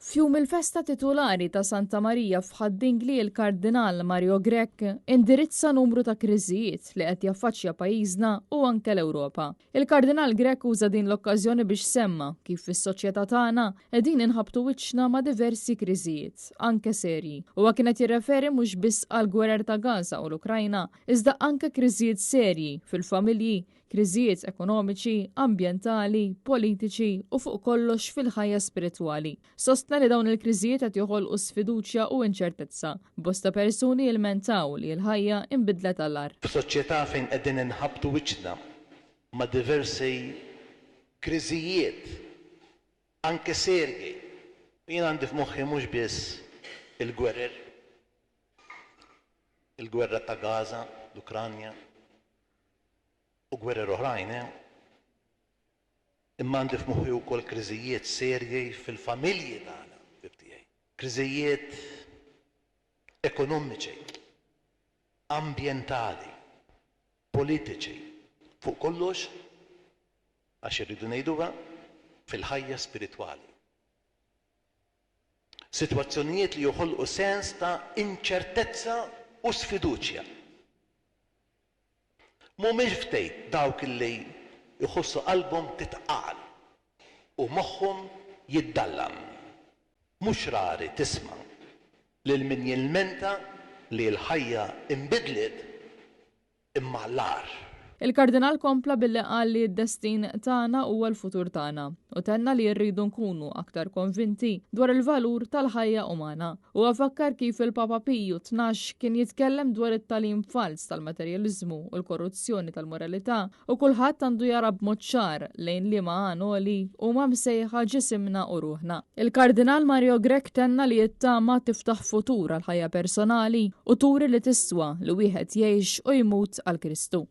Fjum il-festa titolari ta' Santa Marija f'Ħaddingli il-Kardinal Mario Grech indirizza numru ta' kriżijiet li qed jaffaċċja pajjiżna u anke l-Ewropa. Il-Kardinal Grech uża din l-okkażjoni biex semma kif fis-soċjetà tagħna qegħdin inħabtu wiċċna ma' diversi kriżijiet, anke serji. Huwa kienet jirreferi mhux biss għall-gwerer ta' Gaza u l-Ukrajna, iżda anke kriżijiet serji fil-familji, kriżijiet ekonomiċi, ambjentali, politiċi u fuq kollox fil-ħajja spiritwali. Sostna li dawn il-kriżijiet qed joħolqu sfiduċja u inċertezza. Bosta persuni jilmentaw li l-ħajja inbidlet għall-ar. F'soċjetà fejn qegħdin inħabtu wiċċna ma' diversi kriżijiet anke serji. Jien għandi f'moħħi mhux biss il-gwerer, il-gwerra ta' Gaza, l-Ukranja, u gwerer oħrajn, imma għandi f'moħħi wkoll kriżijiet serji fil-familji tagħna, kriżijiet ekonomiċi, ambjentali, politiċi, fuq kollox għax irridu ngħiduha fil-ħajja spiritwali. Sitwazzjonijiet li joħolqu sens ta' inċertezza u sfiduċja. Mhumiex ftejt dawk illi jħossu qalbhom titqal u moħħhom jiddallam. Mhux rari tisma' lil min jilmenta li l-ħajja inbidlet imma l-ar. Il-Kardinal kompla billi qal li d-destin tagħna huwa l-futur tagħna u tenna li rridu nkunu aktar konvinti dwar il-valur tal-ħajja umana. U għafakkar kif il-Papa Piju 12 kien jitkellem dwar it-talim fals tal-materjaliżmu u l-korruzzjoni tal-moralità u kulħadd għandu jara b'mod ċar lejn li ma għanoli u ma msejħa ġisimna u ruħna. Il-Kardinal Mario Grech tenna li jittama tiftaħ futur għal ħajja personali u turi li tiswa li wieħed jgħix u jmut għal Kristu.